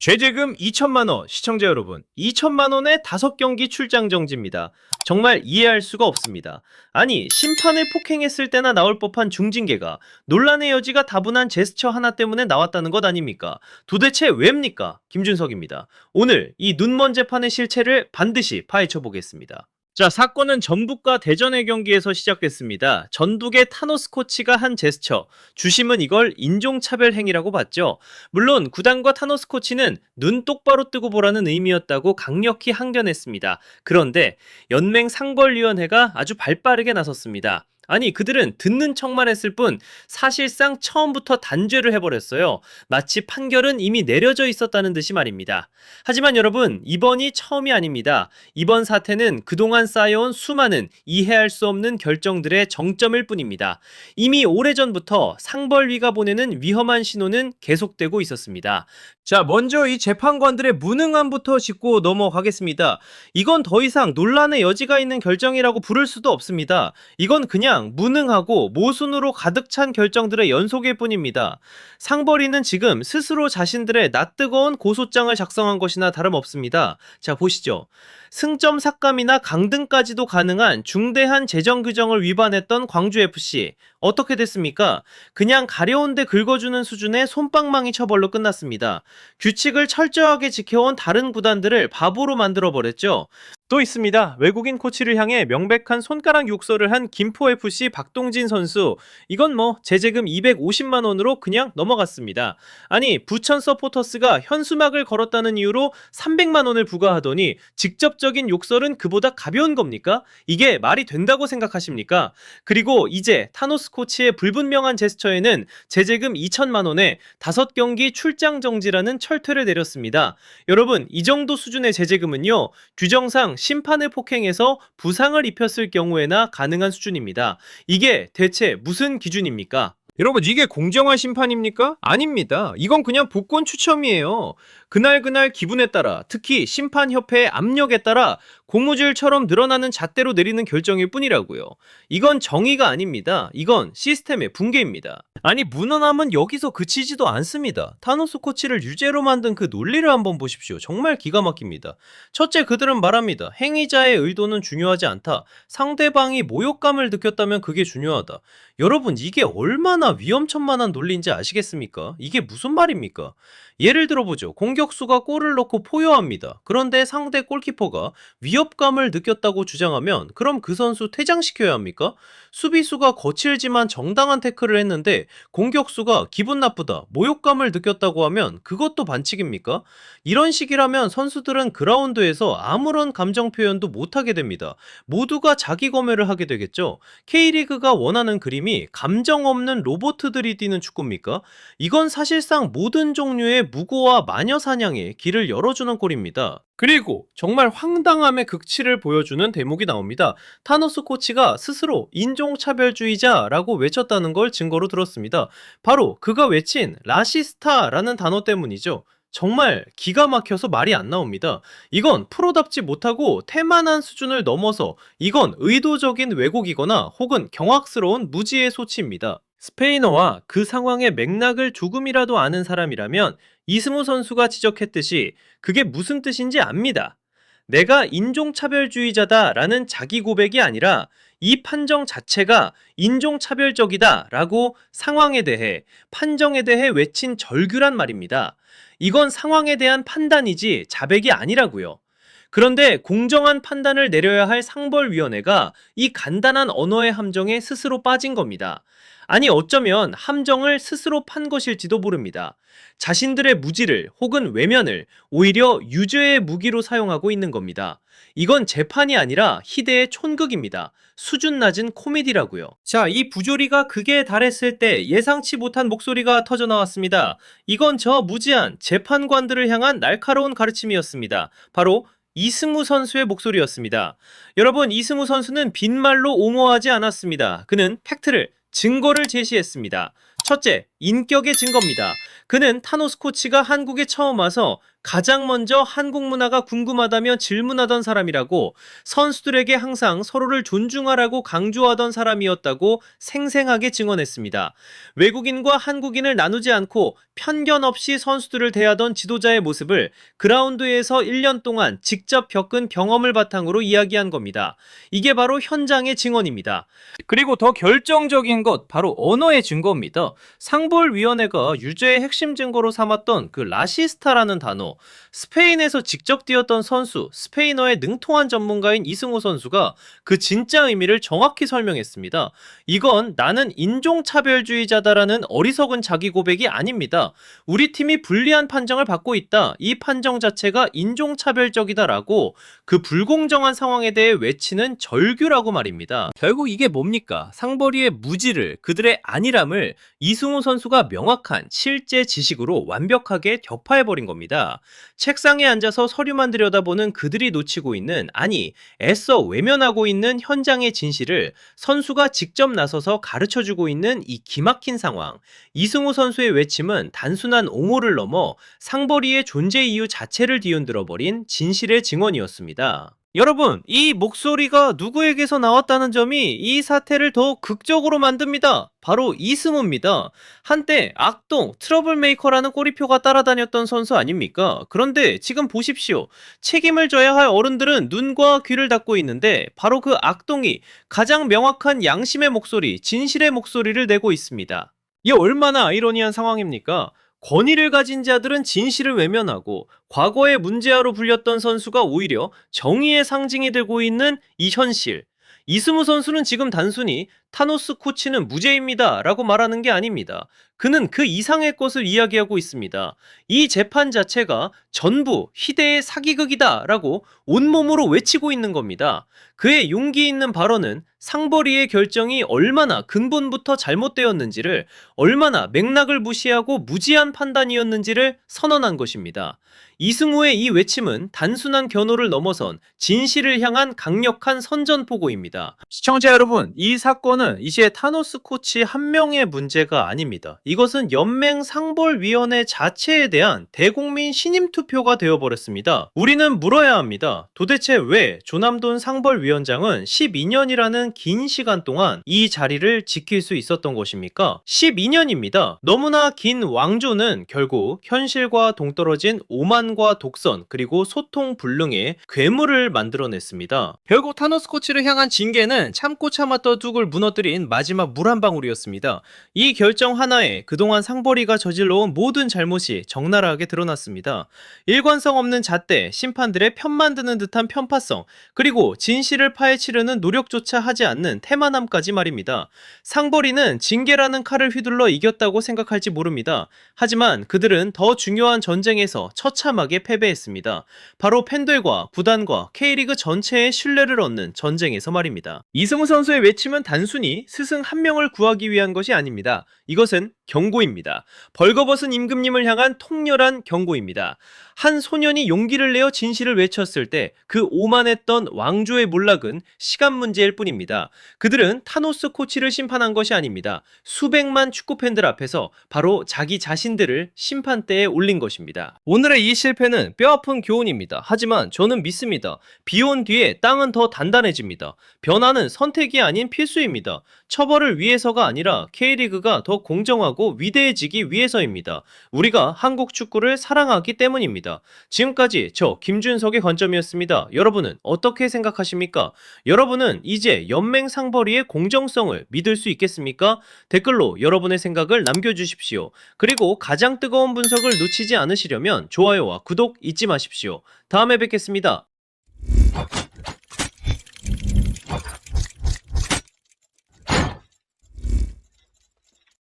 죄재금 2천만 원, 시청자 여러분, 2천만 원의 5경기 출장 정지입니다. 정말 이해할 수가 없습니다. 아니, 심판을 폭행했을 때나 나올 법한 중징계가 논란의 여지가 다분한 제스처 하나 때문에 나왔다는 것 아닙니까? 도대체 왜입니까? 김준석입니다. 오늘 이 눈먼 재판의 실체를 반드시 파헤쳐 보겠습니다. 자, 사건은 전북과 대전의 경기에서 시작됐습니다. 전북의 타노스 코치가 한 제스처, 주심은 이걸 인종차별 행위라고 봤죠. 물론 구단과 타노스 코치는 눈 똑바로 뜨고 보라는 의미였다고 강력히 항변했습니다. 그런데 연맹 상벌위원회가 아주 발빠르게 나섰습니다. 아니, 그들은 듣는 척만 했을 뿐 사실상 처음부터 단죄를 해버렸어요. 마치 판결은 이미 내려져 있었다는 듯이 말입니다. 하지만 여러분, 이번이 처음이 아닙니다. 이번 사태는 그동안 쌓여온 수많은 이해할 수 없는 결정들의 정점일 뿐입니다. 이미 오래전부터 상벌위가 보내는 위험한 신호는 계속되고 있었습니다. 자, 먼저 이 재판관들의 무능함부터 짚고 넘어가겠습니다. 이건 더 이상 논란의 여지가 있는 결정이라고 부를 수도 없습니다. 이건 그냥 무능하고 모순으로 가득 찬 결정들의 연속일 뿐입니다. 상벌위는 지금 스스로 자신들의 낯뜨거운 고소장을 작성한 것이나 다름없습니다. 자, 보시죠. 승점 삭감이나 강등까지도 가능한 중대한 재정 규정을 위반했던 광주FC. 어떻게 됐습니까? 그냥 가려운 데 긁어주는 수준의 솜방망이 처벌로 끝났습니다. 규칙을 철저하게 지켜온 다른 구단들을 바보로 만들어버렸죠. 또 있습니다. 외국인 코치를 향해 명백한 손가락 욕설을 한 김포FC 박동진 선수. 이건 제재금 250만 원으로 그냥 넘어갔습니다. 아니, 부천 서포터스가 현수막을 걸었다는 이유로 300만 원을 부과하더니 직접적인 욕설은 그보다 가벼운 겁니까? 이게 말이 된다고 생각하십니까? 그리고 이제 타노스 코치의 불분명한 제스처에는 제재금 2천만 원에 5경기 출장 정지라는 철퇴를 내렸습니다. 여러분, 이 정도 수준의 제재금은요, 규정상 심판을 폭행해서 부상을 입혔을 경우에나 가능한 수준입니다. 이게 대체 무슨 기준입니까? 여러분, 이게 공정한 심판입니까? 아닙니다. 이건 그냥 복권 추첨이에요. 그날 기분에 따라, 특히 심판협회의 압력에 따라 고무줄처럼 늘어나는 잣대로 내리는 결정일 뿐이라고요. 이건 정의가 아닙니다. 이건 시스템의 붕괴입니다. 아니, 무난함은 여기서 그치지도 않습니다. 타노스 코치를 유죄로 만든 그 논리를 한번 보십시오. 정말 기가 막힙니다. 첫째, 그들은 말합니다. 행위자의 의도는 중요하지 않다. 상대방이 모욕감을 느꼈다면 그게 중요하다. 여러분, 이게 얼마나 위험천만한 논리인지 아시겠습니까? 이게 무슨 말입니까? 예를 들어보죠. 공격수가 골을 넣고 포효합니다. 그런데 상대 골키퍼가 위협감을 느꼈다고 주장하면 그럼 그 선수 퇴장시켜야 합니까? 수비수가 거칠지만 정당한 태클을 했는데 공격수가 기분 나쁘다, 모욕감을 느꼈다고 하면 그것도 반칙입니까? 이런 식이라면 선수들은 그라운드에서 아무런 감정 표현도 못하게 됩니다. 모두가 자기 검열을 하게 되겠죠. K리그가 원하는 그림이 감정 없는 로봇들이 뛰는 축구입니까? 이건 사실상 모든 종류의 무고와 마녀 사냥에 길을 열어주는 꼴입니다. 그리고 정말 황당함의 극치를 보여주는 대목이 나옵니다. 타노스 코치가 스스로 인종차별주의자라고 외쳤다는 걸 증거로 들었습니다. 바로 그가 외친 라시스타라는 단어 때문이죠. 정말 기가 막혀서 말이 안 나옵니다. 이건 프로답지 못하고 태만한 수준을 넘어서 이건 의도적인 왜곡이거나 혹은 경악스러운 무지의 소치입니다. 스페인어와 그 상황의 맥락을 조금이라도 아는 사람이라면 이승우 선수가 지적했듯이 그게 무슨 뜻인지 압니다. 내가 인종차별주의자다라는 자기 고백이 아니라 이 판정 자체가 인종차별적이다라고 상황에 대해, 판정에 대해 외친 절규란 말입니다. 이건 상황에 대한 판단이지 자백이 아니라고요. 그런데 공정한 판단을 내려야 할 상벌위원회가 이 간단한 언어의 함정에 스스로 빠진 겁니다. 아니, 어쩌면 함정을 스스로 판 것일지도 모릅니다. 자신들의 무지를 혹은 외면을 오히려 유죄의 무기로 사용하고 있는 겁니다. 이건 재판이 아니라 희대의 촌극입니다. 수준 낮은 코미디라고요. 자, 이 부조리가 극에 달했을 때 예상치 못한 목소리가 터져 나왔습니다. 이건 저 무지한 재판관들을 향한 날카로운 가르침이었습니다. 바로 이승우 선수의 목소리였습니다. 여러분, 이승우 선수는 빈말로 옹호하지 않았습니다. 그는 팩트를, 증거를 제시했습니다. 첫째, 인격의 증거입니다. 그는 타노스 코치가 한국에 처음 와서 가장 먼저 한국 문화가 궁금하다며 질문하던 사람이라고, 선수들에게 항상 서로를 존중하라고 강조하던 사람이었다고 생생하게 증언했습니다. 외국인과 한국인을 나누지 않고 편견 없이 선수들을 대하던 지도자의 모습을 그라운드에서 1년 동안 직접 겪은 경험을 바탕으로 이야기한 겁니다. 이게 바로 현장의 증언입니다. 그리고 더 결정적인 것, 바로 언어의 증거입니다. 상벌위원회가 유죄의 핵심 증거로 삼았던 그 라시스타라는 단어, 스페인에서 직접 뛰었던 선수, 스페인어에 능통한 전문가인 이승우 선수가 그 진짜 의미를 정확히 설명했습니다. 이건 나는 인종차별주의자다라는 어리석은 자기 고백이 아닙니다. 우리 팀이 불리한 판정을 받고 있다. 이 판정 자체가 인종차별적이다라고 그 불공정한 상황에 대해 외치는 절규라고 말입니다. 결국 이게 뭡니까? 상벌이의 무지를, 그들의 안일함을 이승우 선수가 명확한 실제 지식으로 완벽하게 격파해버린 겁니다. 책상에 앉아서 서류만 들여다보는 그들이 놓치고 있는, 아니 애써 외면하고 있는 현장의 진실을 선수가 직접 나서서 가르쳐주고 있는 이 기막힌 상황. 이승우 선수의 외침은 단순한 옹호를 넘어 상벌이의 존재 이유 자체를 뒤흔들어버린 진실의 증언이었습니다. 여러분, 이 목소리가 누구에게서 나왔다는 점이 이 사태를 더 극적으로 만듭니다. 바로 이승우입니다. 한때 악동, 트러블메이커라는 꼬리표가 따라다녔던 선수 아닙니까? 그런데 지금 보십시오. 책임을 져야 할 어른들은 눈과 귀를 닫고 있는데 바로 그 악동이 가장 명확한 양심의 목소리, 진실의 목소리를 내고 있습니다. 이게 얼마나 아이러니한 상황입니까? 권위를 가진 자들은 진실을 외면하고 과거의 문제아로 불렸던 선수가 오히려 정의의 상징이 되고 있는 이 현실. 이승우 선수는 지금 단순히 타노스 코치는 무죄입니다 라고 말하는 게 아닙니다. 그는 그 이상의 것을 이야기하고 있습니다. 이 재판 자체가 전부 희대의 사기극이다 라고 온몸으로 외치고 있는 겁니다. 그의 용기 있는 발언은 상벌이의 결정이 얼마나 근본부터 잘못되었는지를, 얼마나 맥락을 무시하고 무지한 판단이었는지를 선언한 것입니다. 이승우의 이 외침은 단순한 견호를 넘어선 진실을 향한 강력한 선전포고입니다. 시청자 여러분, 이 사건은 이제 타노스 코치 한 명의 문제가 아닙니다. 이것은 연맹 상벌위원회 자체에 대한 대국민 신임투표가 되어버렸습니다. 우리는 물어야 합니다. 도대체 왜 조남돈 상벌위원장은 12년이라는 긴 시간 동안 이 자리를 지킬 수 있었던 것입니까? 12년입니다. 너무나 긴 왕조는 결국 현실과 동떨어진 오만과 독선, 그리고 소통 불능의 괴물을 만들어냈습니다. 결국 타노스 코치를 향한 징계는 참고 참았던 뚝을 무너뜨린 마지막 물 한 방울이었습니다. 이 결정 하나에 그동안 상벌이가 저질러온 모든 잘못이 적나라하게 드러났습니다. 일관성 없는 잣대, 심판들의 편만 드는 듯한 편파성, 그리고 진실을 파헤치려는 노력조차 하지 않는 태만함까지 말입니다. 상벌이는 징계라는 칼을 휘둘러 이겼다고 생각할지 모릅니다. 하지만 그들은 더 중요한 전쟁에서 처참하게 패배했습니다. 바로 팬들과 구단과 K리그 전체의 신뢰를 얻는 전쟁에서 말입니다. 이승우 선수의 외침은 단순히 스승 한 명을 구하기 위한 것이 아닙니다. 이것은 경고입니다. 벌거벗은 임금님을 향한 통렬한 경고입니다. 한 소년이 용기를 내어 진실을 외쳤을 때 그 오만했던 왕조의 몰락은 시간 문제일 뿐입니다. 그들은 타노스 코치를 심판한 것이 아닙니다. 수백만 축구팬들 앞에서 바로 자기 자신들을 심판대에 올린 것입니다. 오늘의 이 실패는 뼈아픈 교훈입니다. 하지만 저는 믿습니다. 비온 뒤에 땅은 더 단단해집니다. 변화는 선택이 아닌 필수입니다. 처벌을 위해서가 아니라 K리그가 더 공정하고 위대해지기 위해서입니다. 우리가 한국 축구를 사랑하기 때문입니다. 지금까지 저 김준석의 관점이었습니다. 여러분은 어떻게 생각하십니까? 여러분은 이제 연맹 상벌이의 공정성을 믿을 수 있겠습니까? 댓글로 여러분의 생각을 남겨주십시오. 그리고 가장 뜨거운 분석을 놓치지 않으시려면 좋아요와 구독 잊지 마십시오. 다음에 뵙겠습니다.